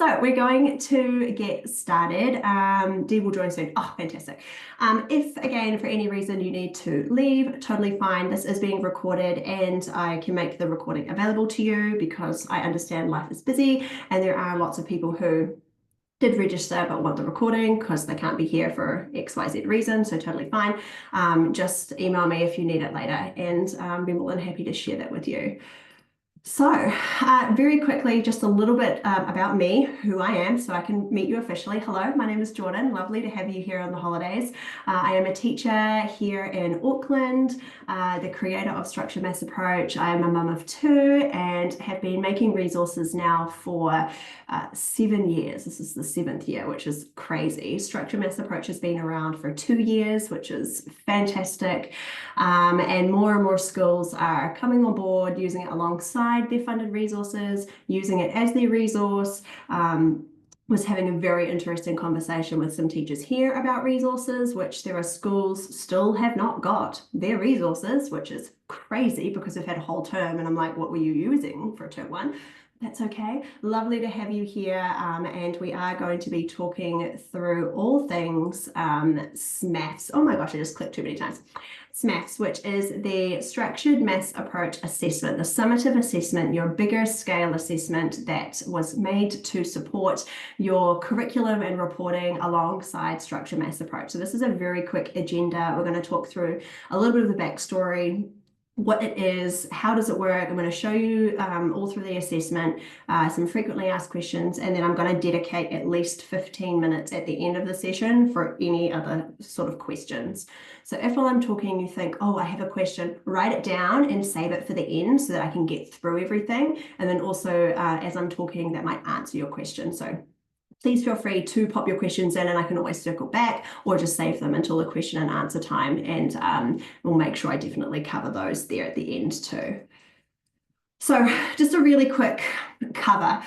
So we're going to get started. Dee will join soon. Oh, fantastic. If, again, for any reason you need to leave, totally fine. This is being recorded and I can make the recording available to you because I understand life is busy and there are lots of people who did register but want the recording because they can't be here for XYZ reason, so totally fine. Just email me if you need it later and be more than happy to share that with you. So very quickly, just a little bit about me, who I am, so I can meet you officially. Hello, my name is Jordan. Lovely to have you here on the holidays. I am a teacher here in Auckland, the creator of Structured Maths Approach. I am a mum of two and have been making resources now for 7 years. This is the 7th year, which is crazy. Structured Maths Approach has been around for 2 years, which is fantastic. And more schools are coming on board, using it alongside their funded resources, using it as their resource. Was having a very interesting conversation with some teachers here about resources, which there are schools still have not got their resources, which is crazy because we've had a whole term and I'm like, what were you using for term 1? That's okay. Lovely to have you here. And we are going to be talking through all things SMAAFS. Oh my gosh, I just clicked too many times. SMAAFS, which is the Structured Maths Approach Assessment, the summative assessment, your bigger scale assessment that was made to support your curriculum and reporting alongside Structured Maths Approach. So this is a very quick agenda. We're going to talk through a little bit of the backstory, what it is, how does it work. I'm going to show you all through the assessment, some frequently asked questions, and then I'm going to dedicate at least 15 minutes at the end of the session for any other sort of questions. So if while I'm talking you think, oh, I have a question, write it down and save it for the end so that I can get through everything. And then also as I'm talking, that might answer your question. So please feel free to pop your questions in and I can always circle back or just save them until the question and answer time, and we'll make sure I definitely cover those there at the end too. So just a really quick cover.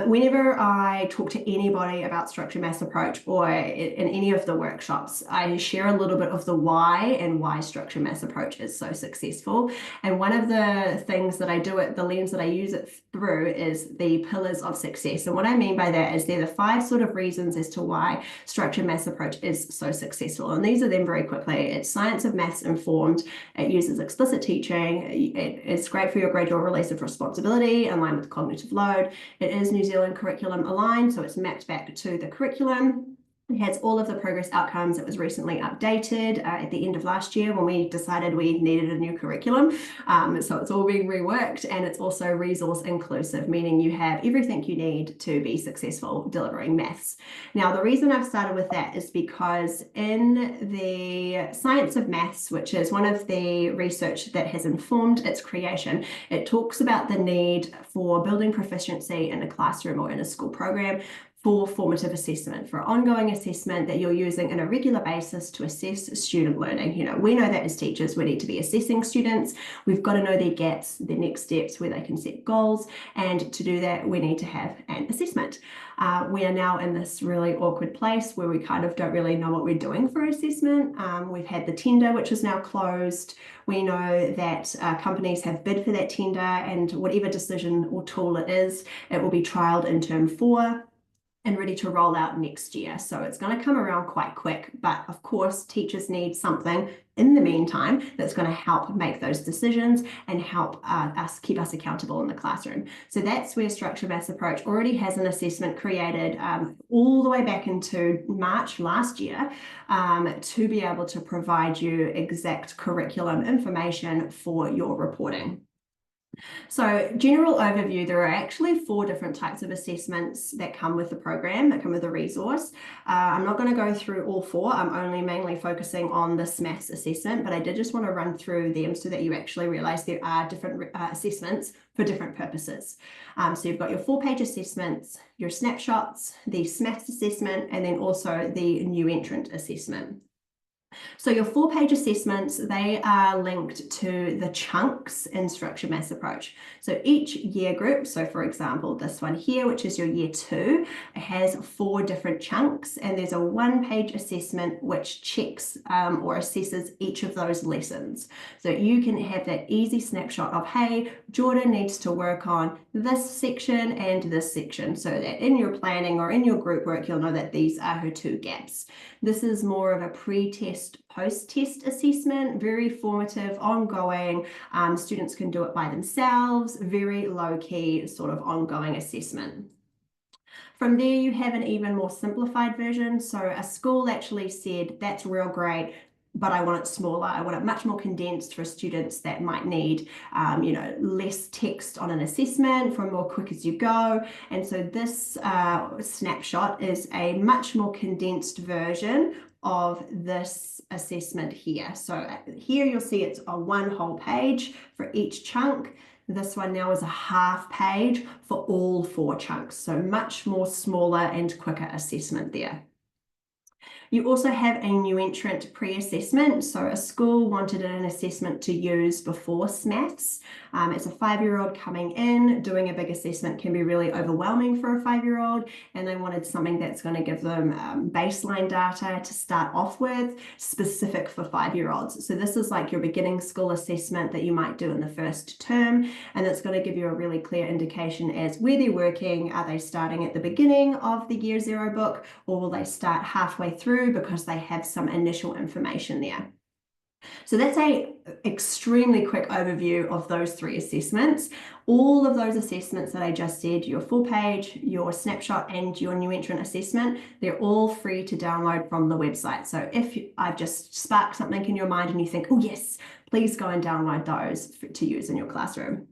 Whenever I talk to anybody about Structured Maths Approach or in any of the workshops, I share a little bit of the why and why Structured Maths Approach is so successful. And one of the things that I do it, the lens that I use it through, is the pillars of success. And what I mean by that is they're the 5 sort of reasons as to why Structured Maths Approach is so successful. And these are them very quickly. It's science of maths informed. It uses explicit teaching. It's great for your gradual release of responsibility in line with cognitive load. It is New Zealand curriculum aligned, so it's mapped back to the curriculum. It has all of the progress outcomes. It was recently updated at the end of last year when we decided we needed a new curriculum. So it's all being reworked, and it's also resource inclusive, meaning you have everything you need to be successful delivering maths. Now, the reason I've started with that is because in the science of maths, which is one of the research that has informed its creation, it talks about the need for building proficiency in a classroom or in a school program for formative assessment, for ongoing assessment that you're using on a regular basis to assess student learning. You know, we know that as teachers, we need to be assessing students. We've got to know their gaps, their next steps, where they can set goals. And to do that, we need to have an assessment. We are now in this really awkward place where we kind of don't really know what we're doing for assessment. We've had the tender, which is now closed. We know that companies have bid for that tender, and whatever decision or tool it is, it will be trialed in term 4. And ready to roll out next year. So it's going to come around quite quick, but of course teachers need something in the meantime that's going to help make those decisions and help keep us accountable in the classroom. So that's where Structured Maths Approach already has an assessment created all the way back into March last year to be able to provide you exact curriculum information for your reporting. So general overview, there are actually 4 different types of assessments that come with the program, that come with the resource. I'm not going to go through all 4. I'm only mainly focusing on the SMAAFS assessment, but I did just want to run through them so that you actually realize there are different assessments for different purposes. So you've got your 4-page assessments, your snapshots, the SMAAFS assessment, and then also the new entrant assessment. So your 4-page assessments, they are linked to the chunks in structured maths approach. So each year group, so for example, this one here, which is your year 2, it has 4 different chunks, and there's a 1-page assessment which checks or assesses each of those lessons. So you can have that easy snapshot of, hey, Jordan needs to work on this section and this section, so that in your planning or in your group work, you'll know that these are her 2 gaps. This is more of a pre-test, post-test assessment, very formative, ongoing. Students can do it by themselves, very low-key sort of ongoing assessment. From there, you have an even more simplified version. So a school actually said, that's real great, but I want it smaller. I want it much more condensed for students that might need, less text on an assessment for more quick as you go. And so this snapshot is a much more condensed version of this assessment here. So here you'll see it's a 1 whole page for each chunk. This one now is a half page for all 4 chunks. So much more smaller and quicker assessment there. You also have a new entrant pre-assessment. So a school wanted an assessment to use before SMAAFS. It's a 5-year-old coming in, doing a big assessment can be really overwhelming for a 5-year-old, and they wanted something that's going to give them baseline data to start off with, specific for 5-year-olds. So this is like your beginning school assessment that you might do in the first term, and it's going to give you a really clear indication as where they're working. Are they starting at the beginning of the year 0 book, or will they start halfway through because they have some initial information there? So that's a extremely quick overview of those 3 assessments. All of those assessments that I just said, your 4-page, your snapshot, and your new entrant assessment, they're all free to download from the website. So if I've just sparked something in your mind and you think, oh yes, please go and download those to use in your classroom.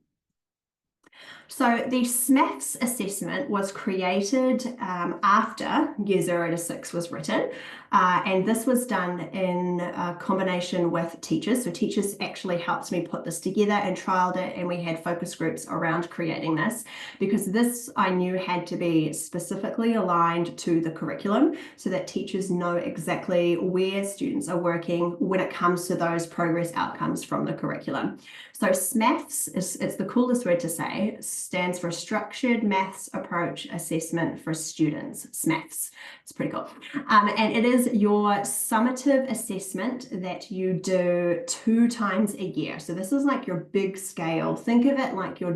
So the SMAAFS assessment was created after year 0 to 6 was written, and this was done in combination with teachers. So teachers actually helped me put this together and trialed it, and we had focus groups around creating this, because this I knew had to be specifically aligned to the curriculum so that teachers know exactly where students are working when it comes to those progress outcomes from the curriculum. So SMAAFS, it's the coolest word to say, stands for Structured Maths Approach Assessment for Students, SMAAFS. It's pretty cool. And it is your summative assessment that you do 2 times a year. So this is like your big scale. Think of it like your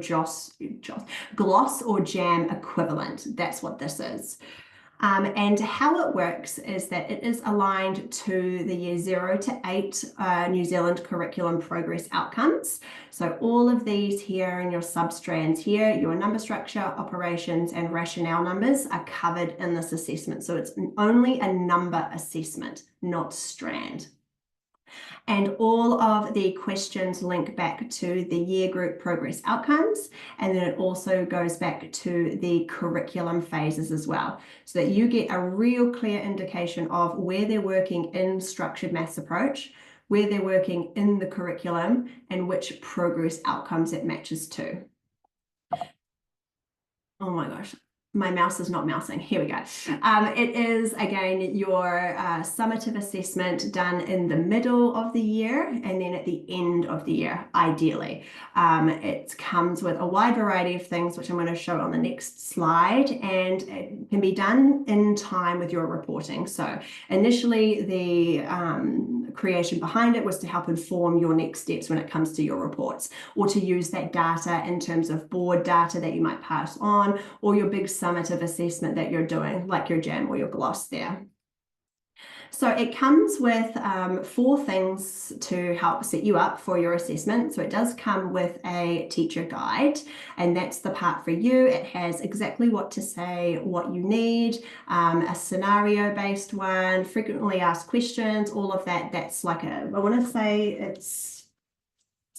gloss or jam equivalent. That's what this is. And how it works is that it is aligned to the year 0 to 8 New Zealand curriculum progress outcomes. So all of these here in your substrands here, your number structure, operations, and rationale numbers are covered in this assessment. So it's only a number assessment, not strand. And all of the questions link back to the year group progress outcomes, and then it also goes back to the curriculum phases as well, so that you get a real clear indication of where they're working in structured maths approach, where they're working in the curriculum, and which progress outcomes it matches to. Oh my gosh. My mouse is not mousing. Here we go. It is, again, your summative assessment done in the middle of the year and then at the end of the year, ideally. It comes with a wide variety of things, which I'm going to show on the next slide, and it can be done in time with your reporting. So initially, the creation behind it was to help inform your next steps when it comes to your reports, or to use that data in terms of board data that you might pass on, or your big summative assessment that you're doing, like your jam or your gloss there. So it comes with 4 things to help set you up for your assessment. So it does come with a teacher guide, and that's the part for you. It has exactly what to say, what you need, a scenario-based one, frequently asked questions, all of that. That's like I want to say it's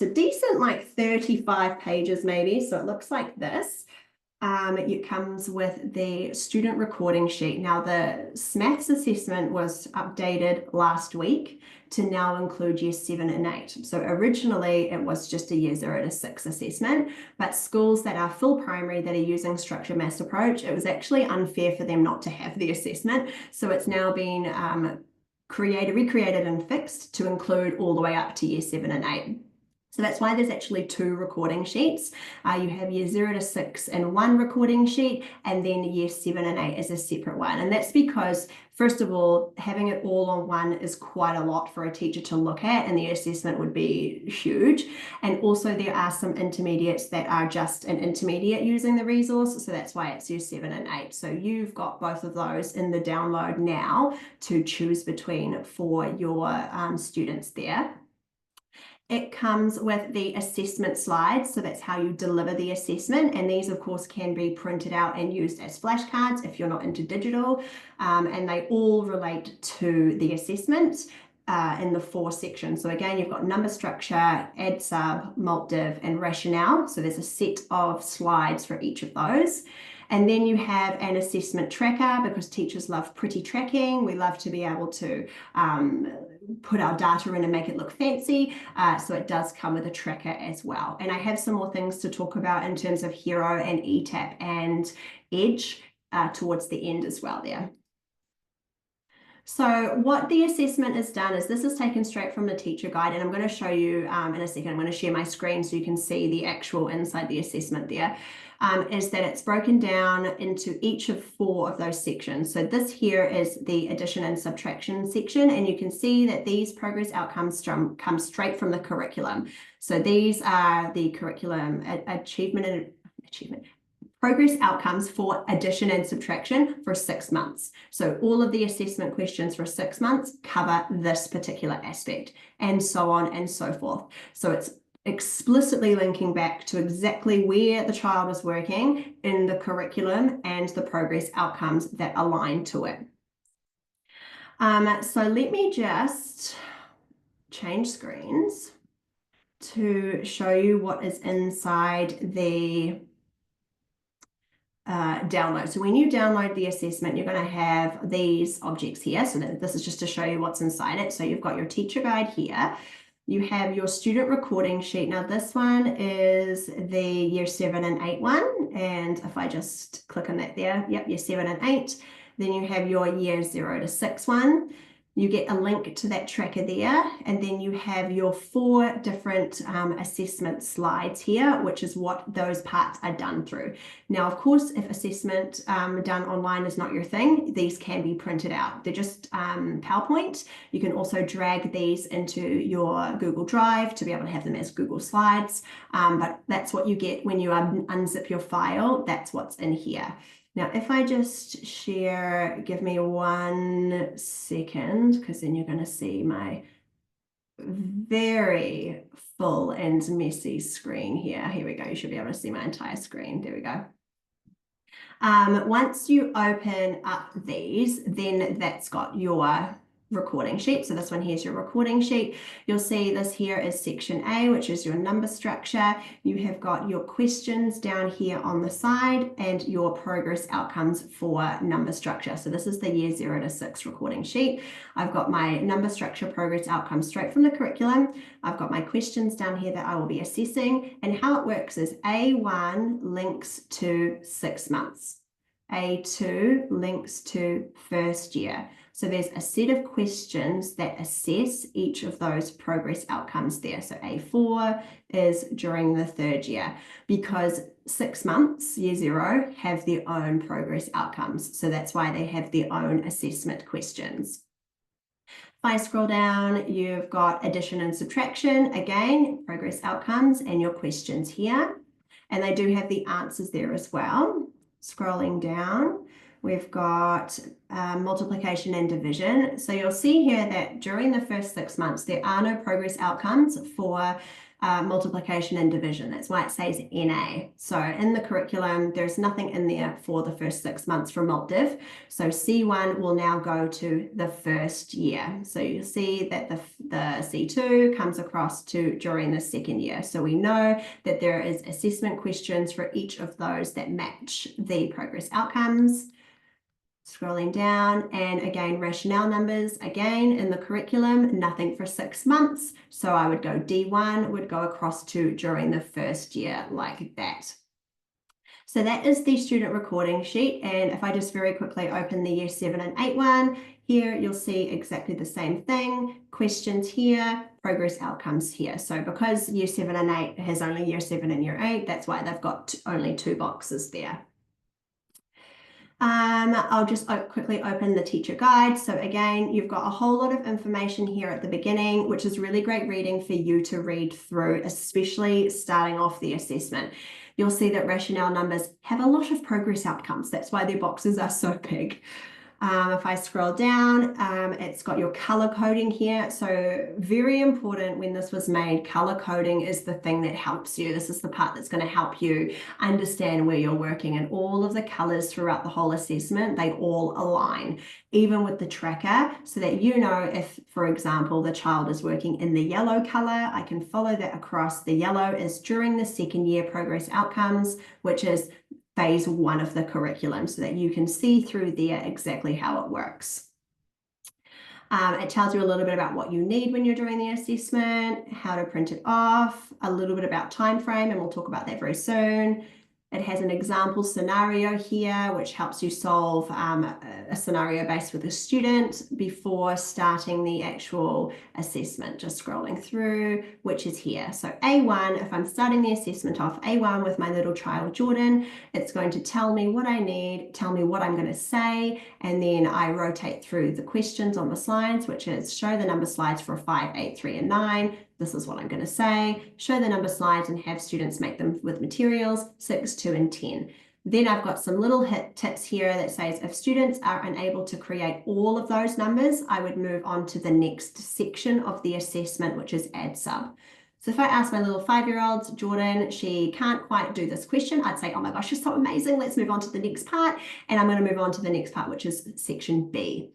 a decent like 35 pages maybe. So it looks like this. It comes with the student recording sheet. Now, the SMAAFS assessment was updated last week to now include year 7 and 8. So originally it was just a year 0 to 6 assessment, but schools that are full primary that are using structured maths approach, it was actually unfair for them not to have the assessment. So it's now been recreated and fixed to include all the way up to year 7 and 8. So that's why there's actually 2 recording sheets. You have year 0 to 6 in one recording sheet, and then year 7 and 8 is a separate one. And that's because, first of all, having it all on one is quite a lot for a teacher to look at, and the assessment would be huge. And also there are some intermediates that are just an intermediate using the resource, so that's why it's year 7 and 8. So you've got both of those in the download now to choose between for your students there. It comes with the assessment slides, so that's how you deliver the assessment, and these of course can be printed out and used as flashcards if you're not into digital, and they all relate to the assessment in the 4 sections. So again, you've got number structure, add sub, multi div, and rationale. So there's a set of slides for each of those. And then you have an assessment tracker, because teachers love pretty tracking. We love to be able to put our data in and make it look fancy. So it does come with a tracker as well. And I have some more things to talk about in terms of Hero and ETAP and Edge towards the end as well there. So what the assessment has done is this is taken straight from the teacher guide, and I'm going to show you in a second. I'm going to share my screen so you can see the actual inside the assessment there. Is that it's broken down into each of 4 of those sections. So this here is the addition and subtraction section, and you can see that these progress outcomes come straight from the curriculum. So these are the curriculum progress outcomes for addition and subtraction for 6 months. So all of the assessment questions for 6 months cover this particular aspect, and so on and so forth. So it's explicitly linking back to exactly where the child is working in the curriculum and the progress outcomes that align to it. So let me just change screens to show you what is inside the download. So when you download the assessment, you're going to have these objects here. So this is just to show you what's inside it. So you've got your teacher guide here. You have your student recording sheet. Now this one is the year 7 and 8 one. And if I just click on that there, yep, year 7 and 8. Then you have your year 0 to 6 one. You get a link to that tracker there, and then you have your 4 different assessment slides here, which is what those parts are done through. Now, of course, if assessment done online is not your thing, these can be printed out. They're just PowerPoint. You can also drag these into your Google Drive to be able to have them as Google Slides, but that's what you get when you unzip your file. That's what's in here. Now, if I just share, give me 1 second, because then you're going to see my very full and messy screen here. Here we go. You should be able to see my entire screen. There we go. Once you open up these, then that's got your recording sheet. So this one here's your recording sheet. You'll see this here is section A, which is your number structure. You have got your questions down here on the side and your progress outcomes for number structure. So this is the year 0 to 6 recording sheet. I've got my number structure progress outcomes straight from the curriculum. I've got my questions down here that I will be assessing, and how it works is A1 links to 6 months. A2 links to first year. So there's a set of questions that assess each of those progress outcomes there. So A4 is during the 3rd year, because 6 months, year 0, have their own progress outcomes. So that's why they have their own assessment questions. If I scroll down, you've got addition and subtraction, again, progress outcomes and your questions here. And they do have the answers there as well. Scrolling down, we've got multiplication and division. So you'll see here that during the first 6 months, there are no progress outcomes for multiplication and division. That's why it says NA. So in the curriculum, there's nothing in there for the first 6 months for multi-div. So C1 will now go to the first year. So you'll see that the C2 comes across to during the 2nd year. So we know that there is assessment questions for each of those that match the progress outcomes. Scrolling down, and again, rationale numbers, again, in the curriculum, nothing for 6 months. So I would go D1, would go across to during the first year like that. So that is the student recording sheet. And if I just very quickly open the year 7 and 8 one, Here, you'll see exactly the same thing. Questions here, progress outcomes here. So because Year 7 and 8 has only Year 7 and Year 8, that's why they've got only 2 boxes there. I'll just quickly open the teacher guide. So again, you've got a whole lot of information here at the beginning, which is really great reading for you to read through, especially starting off the assessment. You'll see that rationale numbers have a lot of progress outcomes. That's why their boxes are so big. If I scroll down, it's got your color coding here. So very important when this was made, color coding is the thing that helps you. This is the part that's going to help you understand where you're working, and all of the colors throughout the whole assessment, they all align, even with the tracker, so that you know if, for example, the child is working in the yellow color, I can follow that across. The yellow is during the second year progress outcomes, which is phase 1 of the curriculum, so that you can see through there exactly how it works. It tells you a little bit about what you need when you're doing the assessment, how to print it off, a little bit about time frame, and we'll talk about that very soon. It has an example scenario here, which helps you solve a scenario based with a student before starting the actual assessment. Just scrolling through, which is here. So A1, if I'm starting the assessment off A1 with my little child Jordan, it's going to tell me what I need, tell me what I'm going to say, and then I rotate through the questions on the slides, which is show the number slides for 5, 8, 3, and 9. This is what I'm going to say. Show the number slides and have students make them with materials 6, 2, and 10. Then I've got some little tips here that says if students are unable to create all of those numbers, I would move on to the next section of the assessment, which is add sub. So if I ask my little 5-year-old, Jordan, she can't quite do this question, I'd say, oh my gosh, you're so amazing. Let's move on to the next part. And I'm going to move on to the next part, which is section B.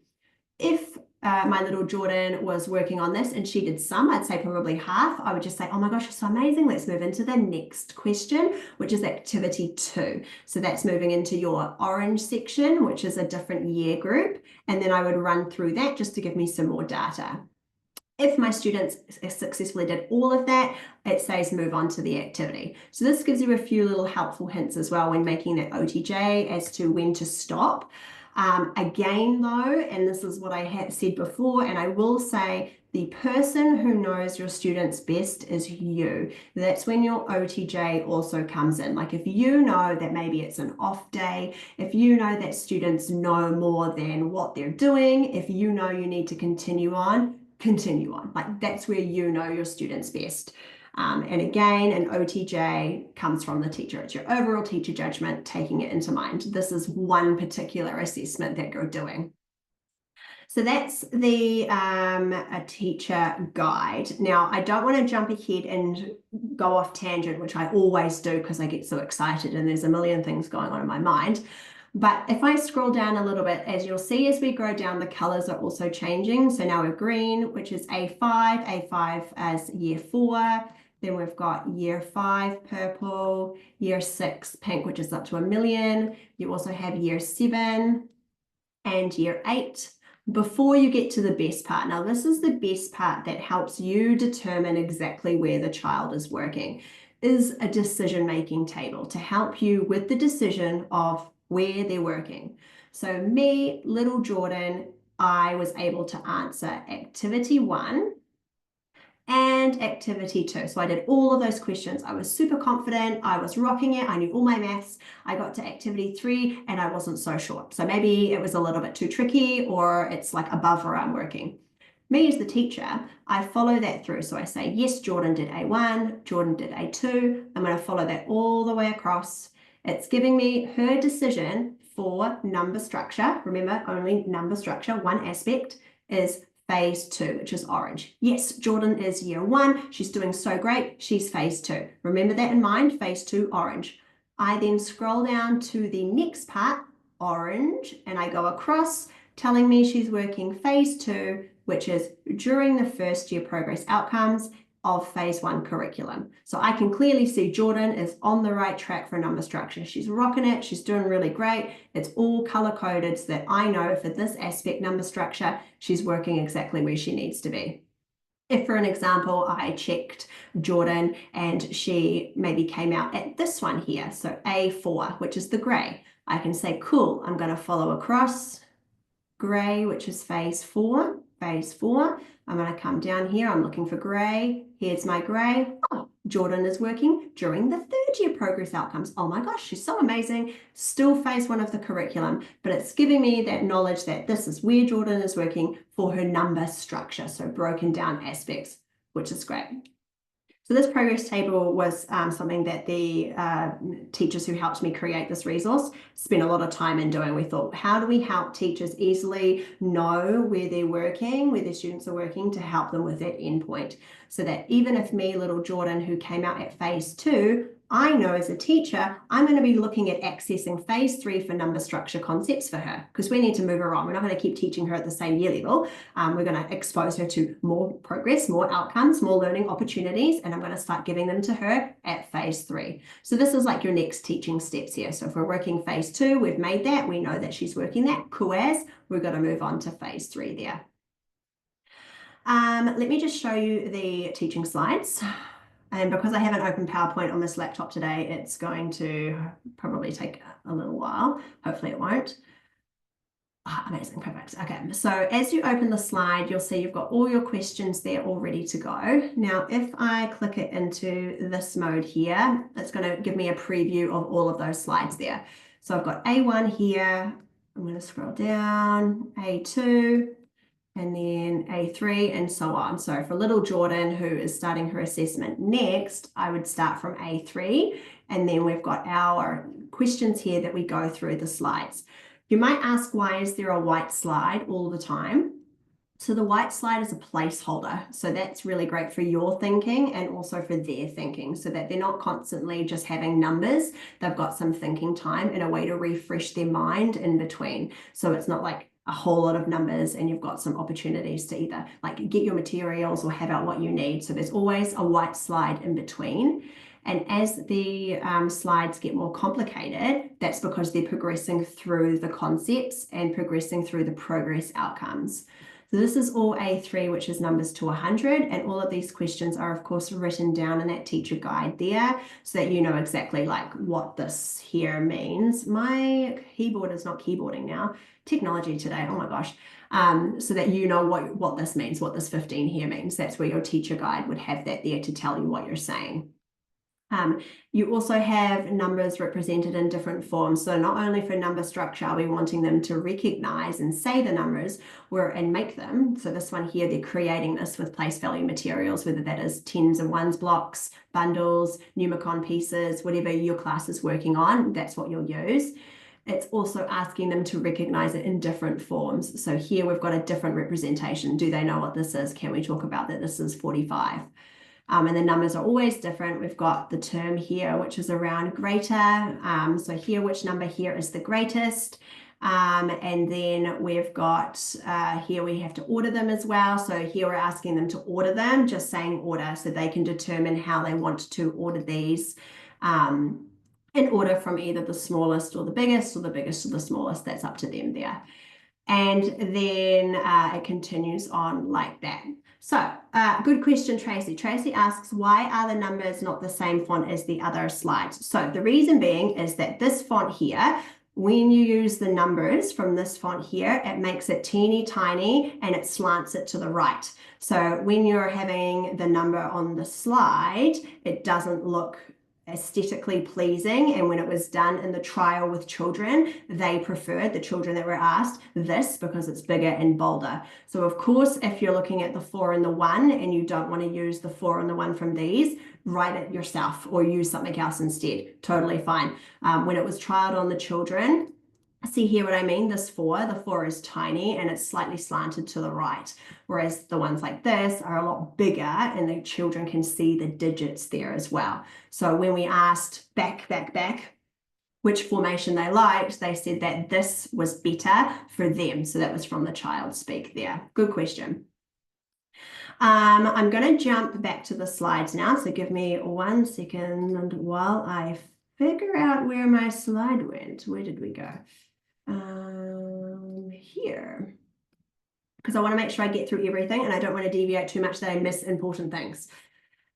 If my little Jordan was working on this and she did some, I'd say probably half, I would just say, oh my gosh, you're so amazing. Let's move into the next question, which is activity 2. So that's moving into your orange section, which is a different year group. And then I would run through that just to give me some more data. If my students successfully did all of that, it says move on to the activity. So this gives you a few little helpful hints as well when making that OTJ as to when to stop. Again, though, and this is what I had said before, and I will say, the person who knows your students best is you. That's when your OTJ also comes in. Like if you know that maybe it's an off day, if you know that students know more than what they're doing, if you know you need to continue on. Like that's where you know your students best. And again, an OTJ comes from the teacher. It's your overall teacher judgment, taking it into mind. This is one particular assessment that you're doing. So that's the a teacher guide. Now, I don't want to jump ahead and go off tangent, which I always do because I get so excited and there's a million things going on in my mind. But if I scroll down a little bit, as you'll see as we go down, the colors are also changing. So now we're green, which is A5 as year 4. Then we've got year 5 purple, year 6 pink, which is up to 1 million. You also have year 7 and year 8 before you get to the best part. Now, this is the best part that helps you determine exactly where the child is working, is a decision-making table to help you with the decision of where they're working. So me, little Jordan, I was able to answer activity 1 and activity 2. So I did all of those questions. I was super confident. I was rocking it. I knew all my maths. I got to activity 3 and I wasn't so sure. So maybe it was a little bit too tricky, or it's like above where I'm working. Me as the teacher, I follow that through. So I say, yes, Jordan did A1, Jordan did A2. I'm going to follow that all the way across. It's giving me her decision for number structure. Remember, only number structure, one aspect is phase 2, which is orange. Yes, Jordan is year 1. She's doing so great. She's phase 2. Remember that in mind, phase 2, orange. I then scroll down to the next part, orange, and I go across telling me she's working phase 2, which is during the first year progress outcomes of phase 1 curriculum. So I can clearly see Jordan is on the right track for number structure. She's rocking it. She's doing really great. It's all color coded so that I know for this aspect number structure, she's working exactly where she needs to be. If, for an example, I checked Jordan and she maybe came out at this one here, so A4, which is the gray, I can say, cool, I'm going to follow across gray, which is phase 4. Phase 4, I'm going to come down here. I'm looking for gray. Here's my gray. Oh, Jordan is working during the third year progress outcomes. Oh my gosh, she's so amazing. Still phase 1 of the curriculum, but it's giving me that knowledge that this is where Jordan is working for her number structure, so broken down aspects, which is great. So this progress table was something that the teachers who helped me create this resource spent a lot of time in doing. We thought, how do we help teachers easily know where they're working, where their students are working, to help them with that endpoint, so that even if me, little Jordan, who came out at phase 2, I know as a teacher, I'm going to be looking at accessing phase 3 for number structure concepts for her, because we need to move her on. We're not going to keep teaching her at the same year level. We're going to expose her to more progress, more outcomes, more learning opportunities, and I'm going to start giving them to her at phase 3. So this is like your next teaching steps here. So if we're working phase 2, we've made that, we know that she's working that, cool as, we're going to move on to phase 3 there. Let me just show you the teaching slides. And because I haven't opened PowerPoint on this laptop today, it's going to probably take a little while. Hopefully it won't. Amazing, perfect. Okay, so as you open the slide, you'll see you've got all your questions there all ready to go. Now, if I click it into this mode here, it's going to give me a preview of all of those slides there. So I've got A1 here. I'm going to scroll down, A2, and then A3 and so on. So for little Jordan, who is starting her assessment next, I would start from A3, and then we've got our questions here that we go through the slides. You might ask, why is there a white slide all the time? So the white slide is a placeholder. So that's really great for your thinking and also for their thinking, so that they're not constantly just having numbers. They've got some thinking time and a way to refresh their mind in between. So it's not like a whole lot of numbers and you've got some opportunities to either like get your materials or have out what you need. So there's always a white slide in between. And as the slides get more complicated, that's because they're progressing through the concepts and progressing through the progress outcomes. So this is all A3, which is numbers to 100. And all of these questions are, of course, written down in that teacher guide there, so that you know exactly like what this here means. My keyboard is not keyboarding now. Technology today, oh my gosh. So that you know what this means, what this 15 here means. That's where your teacher guide would have that there to tell you what you're saying. You also have numbers represented in different forms. So not only for number structure are we wanting them to recognize and say the numbers and make them. So this one here, they're creating this with place value materials, whether that is tens and ones blocks, bundles, Numicon pieces, whatever your class is working on, that's what you'll use. It's also asking them to recognize it in different forms. So here we've got a different representation. Do they know what this is? Can we talk about that this is 45? And the numbers are always different. We've got the term here, which is around greater. So here, which number here is the greatest? And then we've got here we have to order them as well. So here we're asking them to order them, just saying order, so they can determine how they want to order these in order from either the smallest or the biggest or the biggest or the smallest. That's up to them there. And then it continues on like that. So good question, Tracy. Tracy asks, why are the numbers not the same font as the other slides? So the reason being is that this font here, when you use the numbers from this font here, it makes it teeny tiny and it slants it to the right. So when you're having the number on the slide, it doesn't look aesthetically pleasing. And when it was done in the trial with children, they preferred, the children that were asked, this because it's bigger and bolder. So of course, if you're looking at the 4 and the 1 and you don't want to use the 4 and the 1 from these, write it yourself or use something else instead. Totally fine. When it was trialed on the children, see here what I mean? This 4, the 4 is tiny and it's slightly slanted to the right, whereas the ones like this are a lot bigger and the children can see the digits there as well. So when we asked back, which formation they liked, they said that this was better for them. So that was from the child speak there. Good question. I'm going to jump back to the slides now. So give me 1 second while I figure out where my slide went. Where did we go? Here, because I want to make sure I get through everything and I don't want to deviate too much that I miss important things.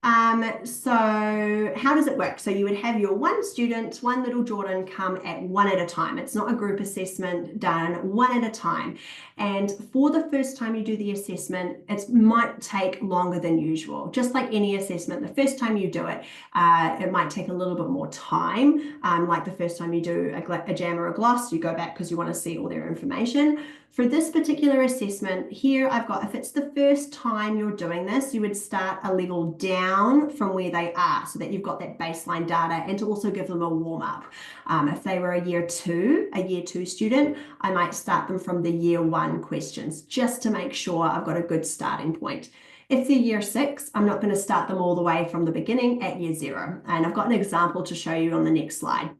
So how does it work? So you would have your one student, one little Jordan, come at one at a time. It's not a group assessment done one at a time. And for the first time you do the assessment, it might take longer than usual. Just like any assessment, the first time you do it, it might take a little bit more time. Like the first time you do a jam or a gloss, you go back because you want to see all their information. For this particular assessment here, I've got, if it's the first time you're doing this, you would start a level down from where they are so that you've got that baseline data, and to also give them a warm up. If they were a year two student, I might start them from the year one questions just to make sure I've got a good starting point. If they're year six, I'm not going to start them all the way from the beginning at year zero. And I've got an example to show you on the next slide.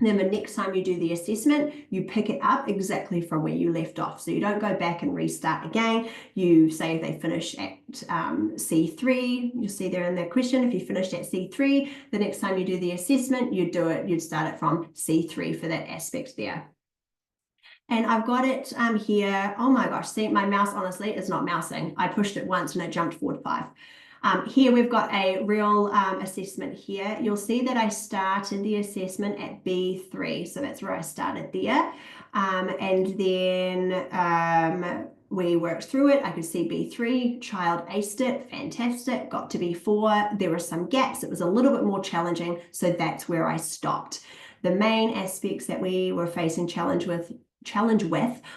Then the next time you do the assessment, you pick it up exactly from where you left off. So you don't go back and restart again. You say if they finish at C3, you'll see there in that question, if you finished at C3, the next time you do the assessment, you'd start it from C3 for that aspect there. And I've got it here. Oh my gosh, see, my mouse honestly is not mousing. I pushed it once and it jumped forward 5. Here we've got a real assessment here. You'll see that I started the assessment at B3. So that's where I started there. And then we worked through it. I could see B3, child aced it, fantastic, got to B4. There were some gaps. It was a little bit more challenging. So that's where I stopped. The main aspects that we were facing challenge with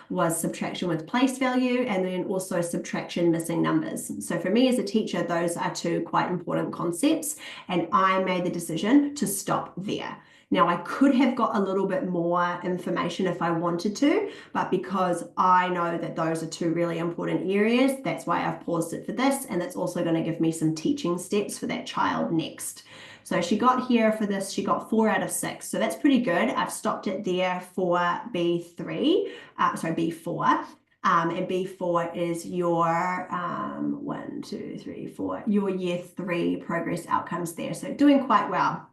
was subtraction with place value, and then also subtraction missing numbers. So for me as a teacher, those are two quite important concepts, and I made the decision to stop there. Now, I could have got a little bit more information if I wanted to, but because I know that those are two really important areas, that's why I've paused it for this, and that's also going to give me some teaching steps for that child next. So she got here for this, she got 4 out of 6. So that's pretty good. I've stopped it there for B4. And B4 is your 1, 2, 3, 4, your year 3 progress outcomes there. So doing quite well.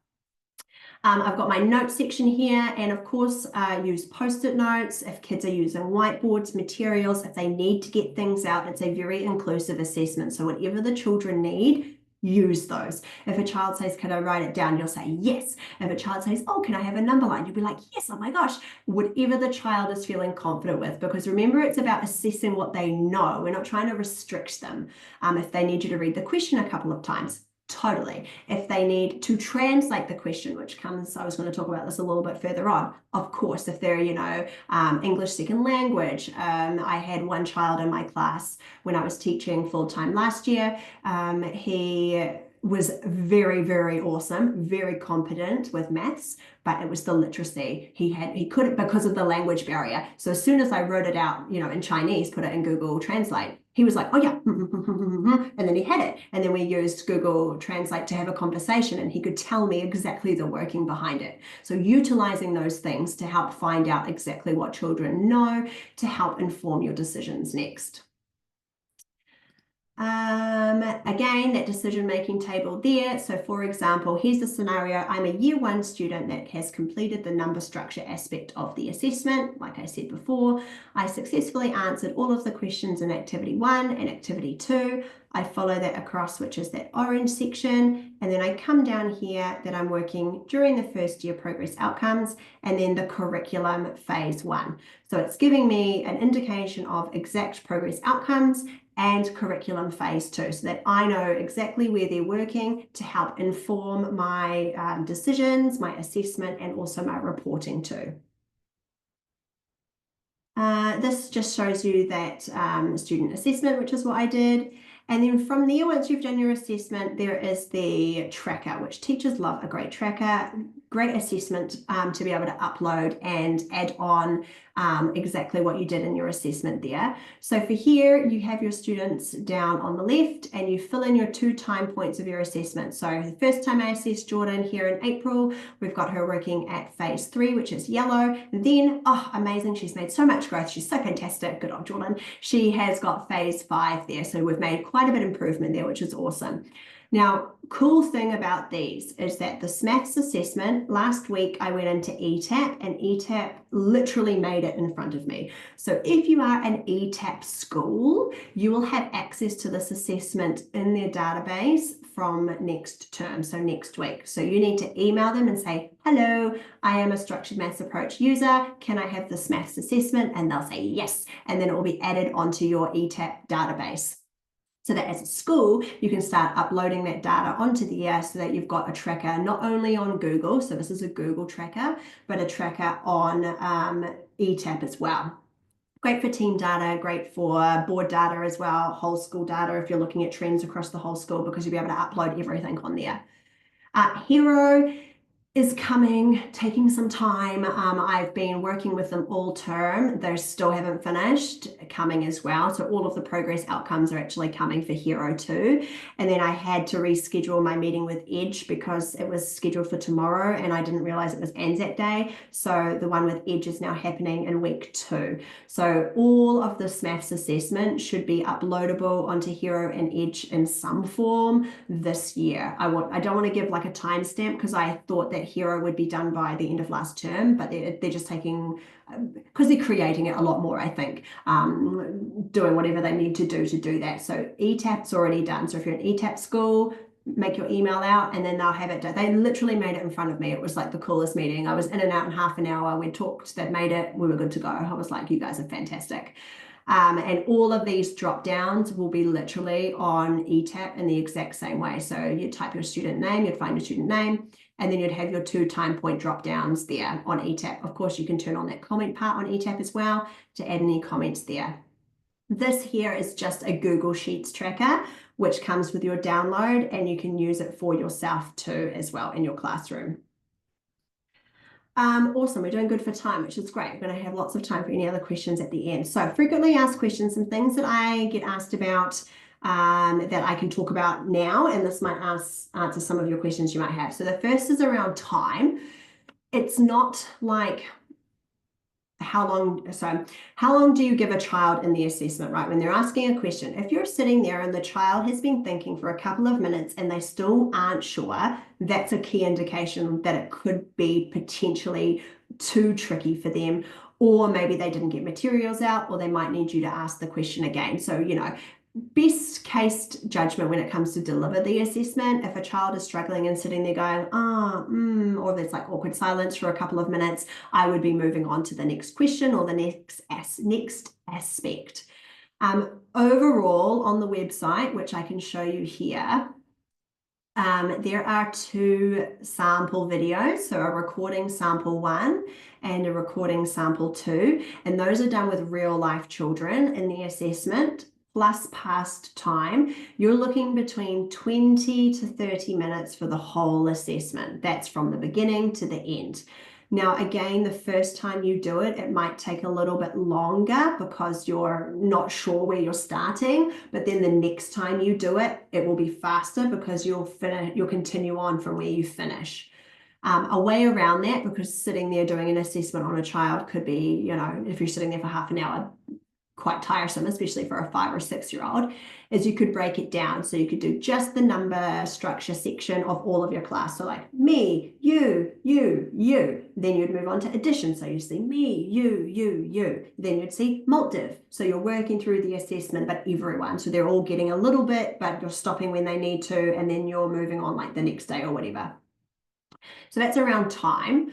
I've got my notes section here, and of course use post-it notes if kids are using whiteboards, materials, if they need to get things out. It's a very inclusive assessment. So whatever the children need, use those. If a child says, can I write it down? You'll say yes. If a child says, oh, can I have a number line? You'll be like, yes, oh my gosh, whatever the child is feeling confident with, because remember, it's about assessing what they know. We're not trying to restrict them. If they need you to read the question a couple of times, totally. If they need to translate the question, which comes, I was going to talk about this a little bit further on. Of course, if they're, English second language. I had one child in my class when I was teaching full-time last year. He was very, very awesome, very competent with maths, but it was the literacy. He couldn't because of the language barrier. So as soon as I wrote it out, in Chinese, put it in Google Translate, he was like, oh yeah, and then he had it. And then we used Google Translate to have a conversation, and he could tell me exactly the working behind it. So utilizing those things to help find out exactly what children know to help inform your decisions next. Again, that decision-making table there. So for example, here's the scenario. I'm a year 1 student that has completed the number structure aspect of the assessment. Like I said before, I successfully answered all of the questions in activity 1 and activity 2. I follow that across, which is that orange section. And then I come down here that I'm working during the first year progress outcomes and then the curriculum phase 1. So it's giving me an indication of exact progress outcomes and curriculum phase 2, so that I know exactly where they're working to help inform my decisions, my assessment, and also my reporting too. This just shows you that student assessment, which is what I did. And then from there, once you've done your assessment, there is the tracker, which teachers love a great tracker, great assessment to be able to upload and add on exactly what you did in your assessment there. So for here, you have your students down on the left and you fill in your 2 time points of your assessment. So the first time I assessed Jordan here in April, we've got her working at phase 3, which is yellow. Then, oh, amazing, she's made so much growth. She's so fantastic. Good on Jordan. She has got phase 5 there. So we've made quite a bit of improvement there, which is awesome. Now, cool thing about these is that the SMAAFS assessment, last week I went into ETAP and ETAP literally made it in front of me. So if you are an ETAP school, you will have access to this assessment in their database from next term, so next week. So you need to email them and say, hello, I am a structured maths approach user. Can I have the SMAAFS assessment? And they'll say yes. And then it will be added onto your ETAP database. So that as a school, you can start uploading that data onto there so that you've got a tracker not only on Google, so this is a Google tracker, but a tracker on ETAP as well. Great for team data, great for board data as well, whole school data if you're looking at trends across the whole school, because you'll be able to upload everything on there. Hero is coming, taking some time. I've been working with them all term. They still haven't finished, coming as well. So all of the progress outcomes are actually coming for Hero 2. And then I had to reschedule my meeting with Edge because it was scheduled for tomorrow and I didn't realize it was Anzac Day. So the one with Edge is now happening in week 2. So all of the SMAAFS assessment should be uploadable onto Hero and Edge in some form this year. I don't want to give like a timestamp because I thought that Hero would be done by the end of last term, but they're just taking, because they're creating it a lot more, I think, doing whatever they need to do that. So ETAP's already done. So if you're an ETAP school, make your email out and then they'll have it done. They literally made it in front of me. It was like the coolest meeting. I was in and out in half an hour. We talked, that made it, we were good to go. I was like, you guys are fantastic. And all of these drop downs will be literally on ETAP in the exact same way. So you type your student name, you'd find your student name, and then you'd have your 2 time point drop downs there on ETAP. Of course, you can turn on that comment part on ETAP as well to add any comments there. This here is just a Google Sheets tracker, which comes with your download, and you can use it for yourself too as well in your classroom. Awesome, we're doing good for time, which is great. We're going to have lots of time for any other questions at the end. So frequently asked questions and things that I get asked about that I can talk about now, and this might answer some of your questions you might have. So the first is around time. It's not like how long do you give a child in the assessment, right? When they're asking a question, if you're sitting there and the child has been thinking for a couple of minutes and they still aren't sure, that's a key indication that it could be potentially too tricky for them, or maybe they didn't get materials out, or they might need you to ask the question again. So, you know, best case judgment when it comes to deliver the assessment, if a child is struggling and sitting there going, or there's like awkward silence for a couple of minutes, I would be moving on to the next question or the next aspect. Overall, on the website, which I can show you here, there are 2 sample videos, so a recording sample 1 and a recording sample 2, and those are done with real life children in the assessment. Plus past time, you're looking between 20 to 30 minutes for the whole assessment. That's from the beginning to the end. Now, again, the first time you do it, it might take a little bit longer because you're not sure where you're starting, but then the next time you do it, it will be faster because you'll continue on from where you finish. A way around that, because sitting there doing an assessment on a child could be, you know, if you're sitting there for half an hour, quite tiresome, especially for a 5 or 6-year-old, is you could break it down. So you could do just the number structure section of all of your class. So like me, you. Then you'd move on to addition. So you see me, you. Then you'd see multiv. So you're working through the assessment, but everyone. So they're all getting a little bit, but you're stopping when they need to, and then you're moving on like the next day or whatever. So that's around time.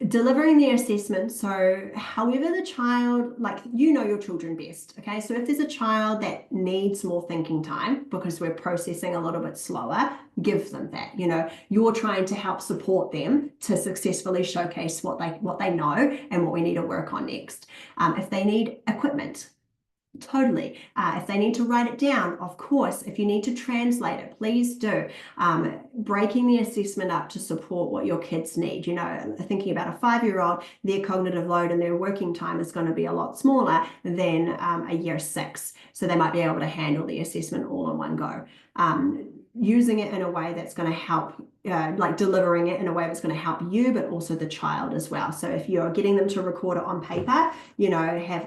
Delivering the assessment, so however the child, like, you know your children best, okay? So if there's a child that needs more thinking time because we're processing a little bit slower, give them that. You know, you're trying to help support them to successfully showcase what they know and what we need to work on next. If they need equipment, totally. If they need to write it down, of course. If you need to translate it, please do. Breaking the assessment up to support what your kids need. You know, thinking about a 5-year-old, their cognitive load and their working time is going to be a lot smaller than a year 6. So they might be able to handle the assessment all in one go. using it in a way that's going to help, like delivering it in a way that's going to help you, but also the child as well. So if you're getting them to record it on paper,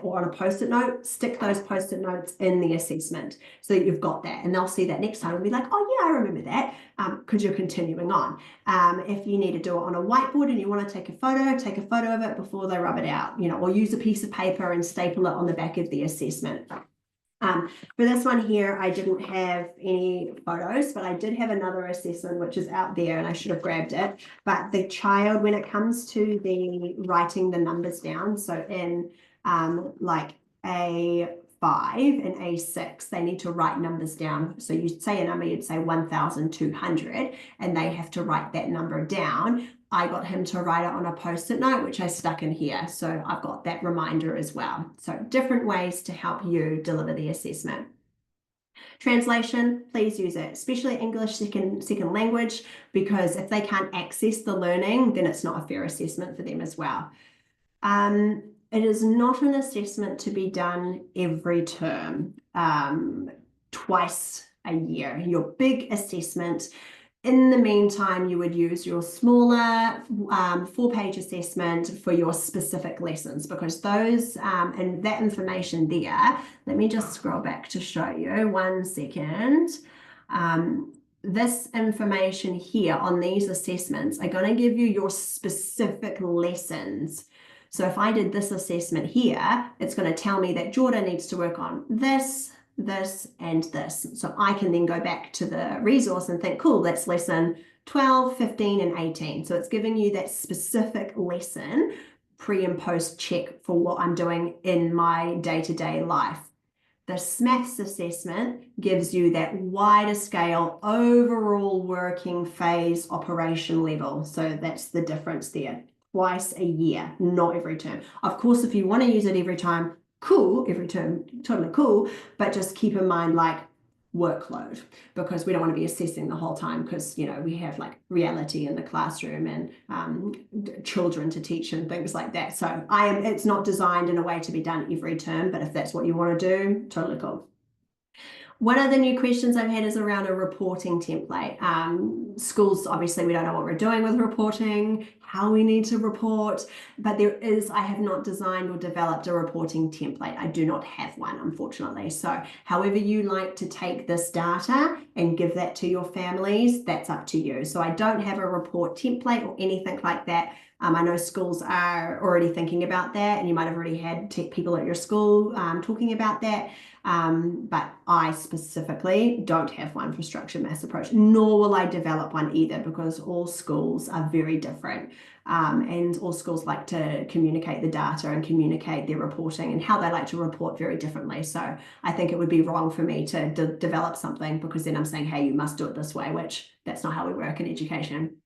or on a post-it note, stick those post-it notes in the assessment so that you've got that, and they'll see that next time and be like, oh yeah, I remember that, because you're continuing on. If you need to do it on a whiteboard and you want to take a photo of it before they rub it out, or use a piece of paper and staple it on the back of the assessment. For this one here, I didn't have any photos, but I did have another assessment, which is out there, and I should have grabbed it. But the child, when it comes to the writing the numbers down, so in like A5 and A6, they need to write numbers down. So you'd say a number, you'd say 1,200, and they have to write that number down. I got him to write it on a post-it note, which I stuck in here. So I've got that reminder as well. So different ways to help you deliver the assessment. Translation, please use it, especially English second language, because if they can't access the learning, then it's not a fair assessment for them as well. It is not an assessment to be done every term, twice a year. Your big assessment. In the meantime, you would use your smaller 4-page assessment for your specific lessons, because those and that information there, let me just scroll back to show you 1 second. This information here on these assessments are going to give you your specific lessons. So if I did this assessment here, it's going to tell me that Jordan needs to work on this, and this. So I can then go back to the resource and think, cool, that's lesson 12, 15, and 18. So it's giving you that specific lesson pre and post check for what I'm doing in my day-to-day life. The SMAAFS assessment gives you that wider scale overall working phase operation level. So that's the difference there. Twice a year, not every term. Of course, if you want to use it every time, cool, every term, totally cool, but just keep in mind like workload, because we don't want to be assessing the whole time, because we have like reality in the classroom and children to teach and things like that. So it's not designed in a way to be done every term, but if that's what you want to do, totally cool. One of the new questions I've had is around a reporting template. Schools, obviously, we don't know what we're doing with reporting, how we need to report, but I have not designed or developed a reporting template. I do not have one, unfortunately. So however you like to take this data and give that to your families, that's up to you. So I don't have a report template or anything like that. I know schools are already thinking about that, and you might have already had people at your school talking about that. But I specifically don't have one for structured maths approach, nor will I develop one either, because all schools are very different. And all schools like to communicate the data and communicate their reporting and how they like to report very differently. So I think it would be wrong for me to develop something, because then I'm saying, hey, you must do it this way, which that's not how we work in education.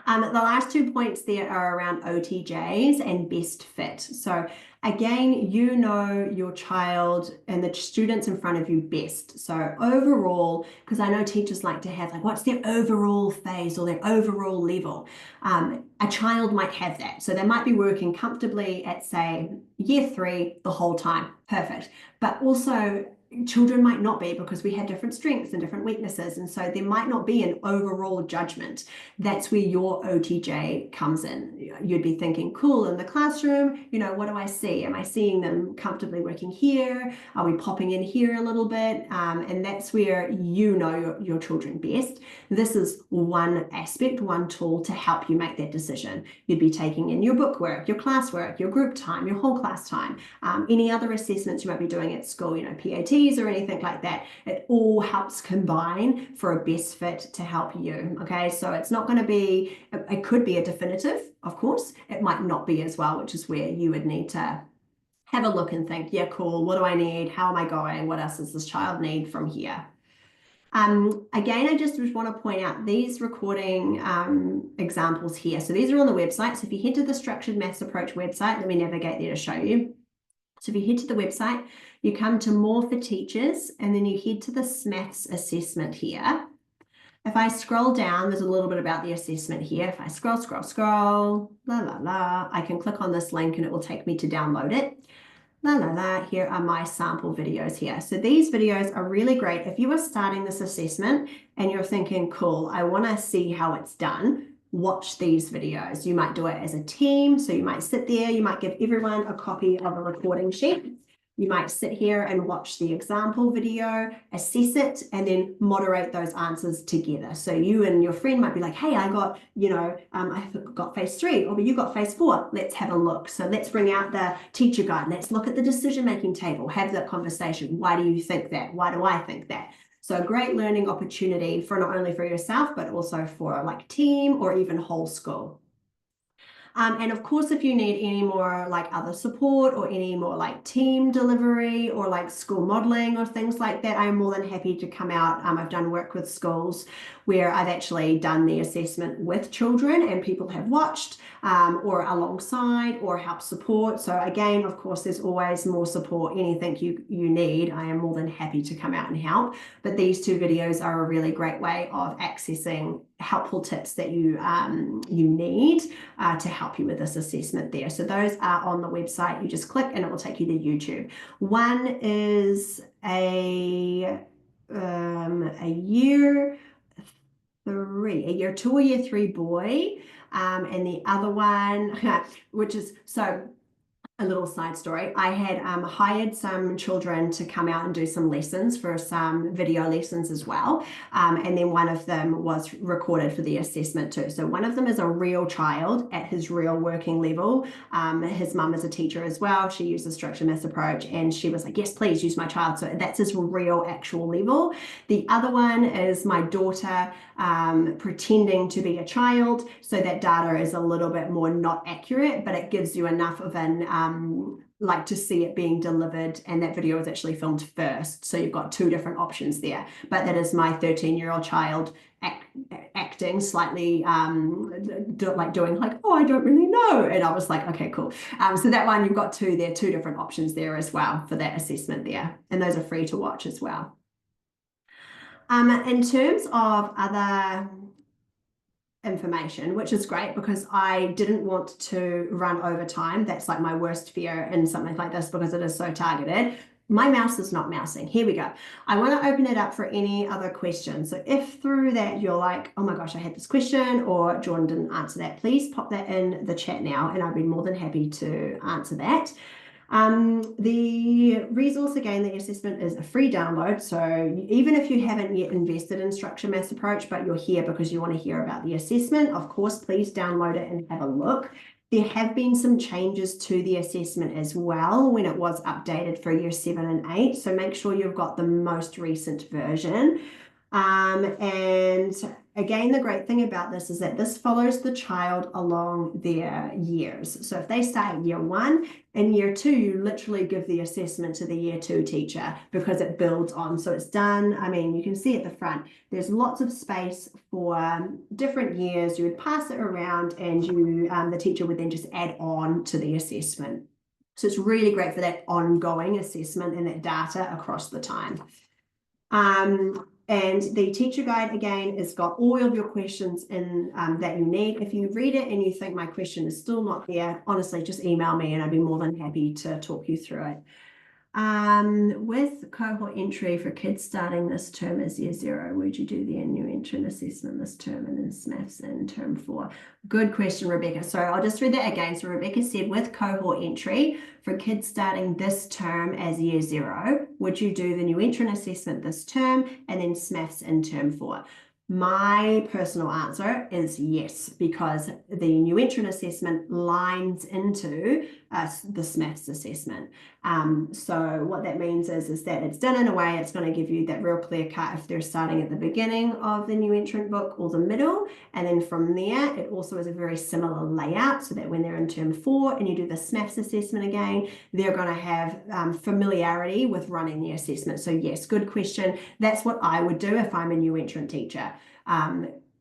The last 2 points there are around OTJs and best fit. So again, your child and the students in front of you best. So overall, because I know teachers like to have like, what's their overall phase or their overall level? A child might have that. So they might be working comfortably at, say, year 3 the whole time. Perfect. But also, children might not be, because we have different strengths and different weaknesses, and so there might not be an overall judgment. That's where your OTJ comes in. You'd be thinking, cool, in the classroom, what do I see? Am I seeing them comfortably working here? Are we popping in here a little bit? And that's where your children best. This is one aspect, one tool to help you make that decision. You'd be taking in your book work, your classwork, your group time, your whole class time, any other assessments you might be doing at school, PAT or anything like that. It all helps combine for a best fit to help you. Okay, so it's not going to be, it could be a definitive, of course. It might not be as well, which is where you would need to have a look and think, yeah, cool, what do I need? How am I going? What else does this child need from here? Again, I just want to point out these recording examples here. So these are on the website. So if you head to the Structured Maths Approach website, let me navigate there to show you. So if you head to the website, you come to More for Teachers, and then you head to the SMAAFS assessment here. If I scroll down, there's a little bit about the assessment here. If I scroll, I can click on this link and it will take me to download it. Here are my sample videos here. So these videos are really great if you are starting this assessment and you're thinking, cool, I want to see how it's done. Watch these videos. You might do it as a team. So you might sit there, you might give everyone a copy of a recording sheet. You might sit here and watch the example video, assess it, and then moderate those answers together. So you and your friend might be like, hey, I got, I got phase 3, or you got phase 4. Let's have a look. So let's bring out the teacher guide. Let's look at the decision-making table, have that conversation. Why do you think that? Why do I think that? So a great learning opportunity for not only for yourself, but also for like team or even whole school. And of course, if you need any more like other support or any more like team delivery or like school modeling or things like that, I'm more than happy to come out. I've done work with schools where I've actually done the assessment with children and people have watched or alongside or help support. So again, of course, there's always more support, anything you need. I am more than happy to come out and help. But these 2 videos are a really great way of accessing helpful tips that you need to help you with this assessment there. So those are on the website. You just click and it will take you to YouTube. One is a year 2 or year 3 boy, and the other one, which is so. A little side story. I had hired some children to come out and do some lessons for some video lessons as well. And then one of them was recorded for the assessment too. So one of them is a real child at his real working level. His mum is a teacher as well. She used the structure maths approach and she was like, yes, please use my child. So that's his real actual level. The other one is my daughter pretending to be a child. So that data is a little bit more not accurate, but it gives you enough of an like to see it being delivered, and that video was actually filmed first. So you've got 2 different options there, but that is my 13-year-old child acting slightly doing like, oh, I don't really know. And I was like, okay, cool. So that one, you've got 2 there, 2 different options there as well for that assessment there. And those are free to watch as well. In terms of other information, which is great because I didn't want to run over time. That's like my worst fear in something like this because it is so targeted. My mouse is not mousing. Here we go. I want to open it up for any other questions. So if through that you're like, oh my gosh, I had this question or Jordan didn't answer that, please pop that in the chat now and I'd be more than happy to answer that. The resource, again, the assessment is a free download. So even if you haven't yet invested in Structure Maths Approach, but you're here because you want to hear about the assessment, of course, please download it and have a look. There have been some changes to the assessment as well when it was updated for year 7 and 8. So make sure you've got the most recent version. And again, the great thing about this is that this follows the child along their years. So if they start at year 1, in year 2, you literally give the assessment to the year 2 teacher because it builds on. So it's done. I mean, you can see at the front, there's lots of space for different years. You would pass it around and you, the teacher would then just add on to the assessment. So it's really great for that ongoing assessment and that data across the time. And the teacher guide, again, has got all of your questions in that you need. If you read it and you think my question is still not there, honestly, just email me and I'd be more than happy to talk you through it. With cohort entry for kids starting this term as year 0, would you do the new entrant assessment this term and then SMAAFS in term 4? Good question, Rebecca. So I'll just read that again. So Rebecca said, with cohort entry for kids starting this term as year 0, would you do the new entrant assessment this term and then SMAAFS in term 4? My personal answer is yes, because the new entrant assessment lines into the SMAAFS assessment. So what that means is that it's done in a way it's going to give you that real clear cut if they're starting at the beginning of the new entrant book or the middle. And then from there, it also is a very similar layout so that when they're in term 4 and you do the SMAAFS assessment again, they're going to have familiarity with running the assessment. So yes, good question. That's what I would do if I'm a new entrant teacher.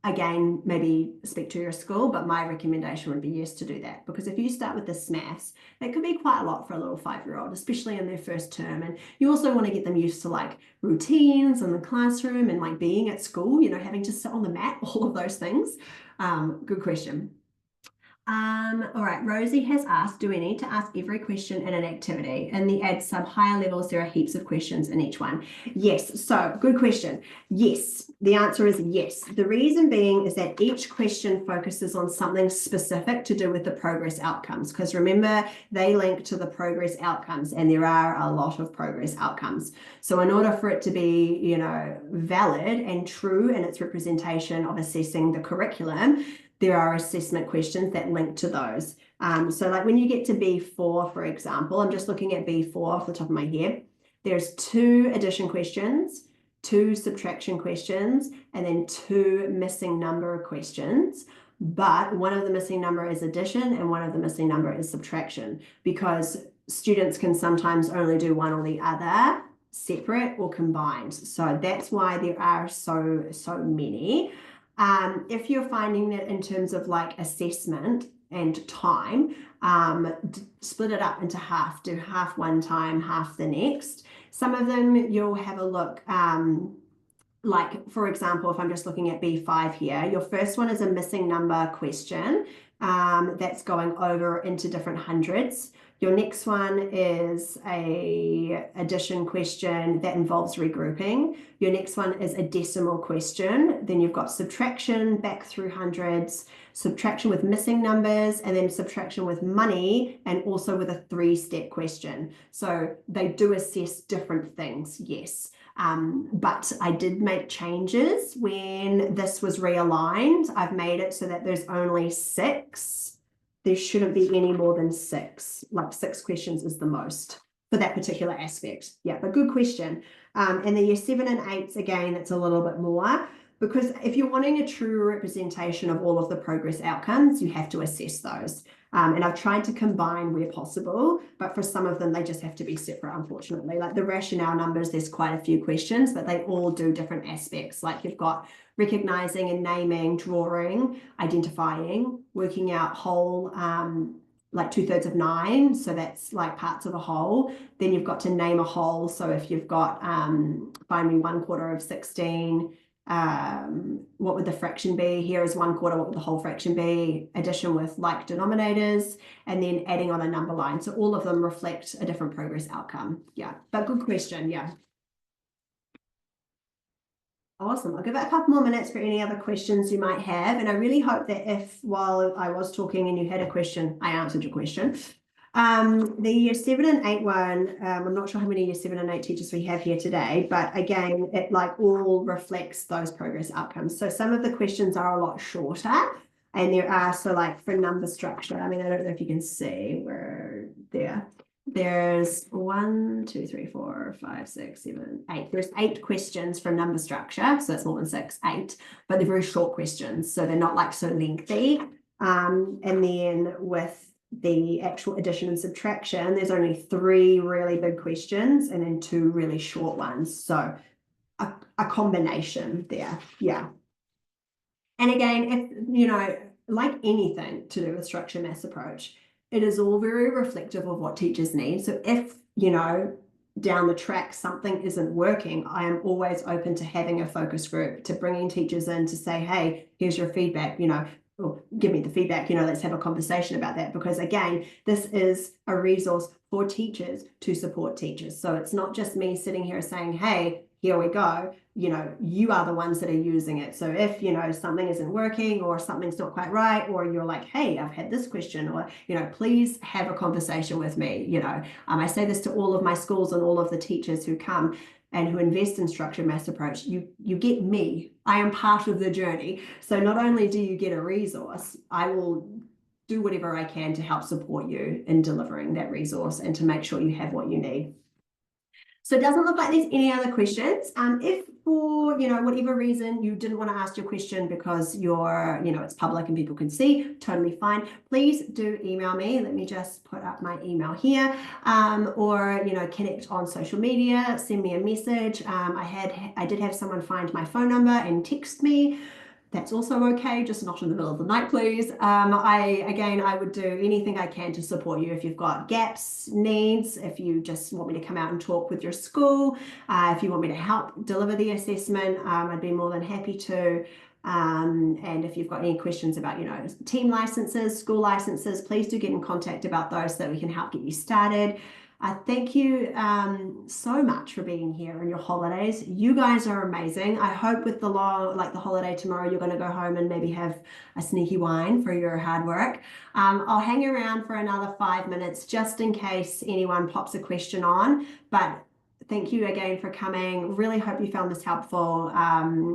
Again, maybe speak to your school, but my recommendation would be yes to do that, because if you start with the SMAAFS, that could be quite a lot for a little 5-year-old, especially in their first term. And you also want to get them used to like routines in the classroom and like being at school, you know, having to sit on the mat, all of those things. Good question. All right, Rosie has asked, do we need to ask every question in an activity? In the Add Sub higher levels, there are heaps of questions in each one. Yes, so good question. Yes, the answer is yes. The reason being is that each question focuses on something specific to do with the progress outcomes, because remember, they link to the progress outcomes, and there are a lot of progress outcomes. So in order for it to be, valid and true in its representation of assessing the curriculum, there are assessment questions that link to those. So like when you get to B4, for example, I'm just looking at B4 off the top of my head, there's 2 addition questions, 2 subtraction questions, and then 2 missing number questions. But one of the missing number is addition and one of the missing number is subtraction, because students can sometimes only do one or the other, separate or combined. So that's why there are so many. If you're finding that in terms of like assessment and time, split it up into half, do half one time, half the next. Some of them you'll have a look, like for example, if I'm just looking at B5 here, your first one is a missing number question that's going over into different hundreds. Your next one is a addition question that involves regrouping. Your next one is a decimal question. Then you've got subtraction back through hundreds, subtraction with missing numbers, and then subtraction with money, and also with a 3-step question. So they do assess different things, yes. But I did make changes when this was realigned. I've made it so that there's only 6. There shouldn't be any more than 6. Like 6 questions is the most for that particular aspect. Yeah, but good question. And the year 7 and 8s, again, it's a little bit more, because if you're wanting a true representation of all of the progress outcomes, you have to assess those. And I've tried to combine where possible, but for some of them, they just have to be separate, unfortunately. Like the rationale numbers, there's quite a few questions, but they all do different aspects. Like you've got recognizing and naming, drawing, identifying, working out whole, like 2/3 of 9. So that's like parts of a whole. Then you've got to name a whole. So if you've got find me 1/4 of 16, what would the fraction be? Here is 1/4, what would the whole fraction be? Addition with like denominators, and then adding on a number line. So all of them reflect a different progress outcome. Yeah, but good question. Yeah. Awesome. I'll give it a couple more minutes for any other questions you might have. And I really hope that if while I was talking and you had a question, I answered your question. The year 7 and 8 one, I'm not sure how many year 7 and 8 teachers we have here today, but again, it like all reflects those progress outcomes. So some of the questions are a lot shorter, and there are, so like for number structure, I mean, I don't know if you can see where there's 1, 2, 3, 4, 5, 6, 7, 8. There's 8 questions for number structure. So it's more than 6, 8, but they're very short questions. So they're not like so lengthy. And then with the actual addition and subtraction, there's only 3 really big questions and then 2 really short ones. So a combination there. Yeah. And again, if, like anything to do with structure maths approach, it is all very reflective of what teachers need. So if, down the track something isn't working, I am always open to having a focus group, to bringing teachers in to say, hey, here's your feedback, or give me the feedback, let's have a conversation about that. Because again, this is a resource for teachers to support teachers. So it's not just me sitting here saying, hey, here we go. You are the ones that are using it. So if, something isn't working or something's not quite right, or you're like, hey, I've had this question, or, please have a conversation with me. I say this to all of my schools and all of the teachers who come and who invest in structured maths approach. You get me. I am part of the journey. So not only do you get a resource, I will do whatever I can to help support you in delivering that resource and to make sure you have what you need. So it doesn't look like there's any other questions. If for, whatever reason you didn't want to ask your question because you're, it's public and people can see, totally fine. Please do email me. Let me just put up my email here, or, connect on social media, send me a message. I did have someone find my phone number and text me. That's also okay, just not in the middle of the night, please. I would do anything I can to support you. If you've got gaps, needs, if you just want me to come out and talk with your school, if you want me to help deliver the assessment, I'd be more than happy to. And if you've got any questions about, team licenses, school licenses, please do get in contact about those so that we can help get you started. Thank you so much for being here on your holidays. You guys are amazing. I hope with the holiday tomorrow, you're going to go home and maybe have a sneaky wine for your hard work. I'll hang around for another 5 minutes just in case anyone pops a question on. But thank you again for coming. Really hope you found this helpful.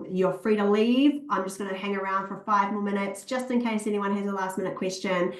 You're free to leave. I'm just going to hang around for 5 more minutes just in case anyone has a last minute question.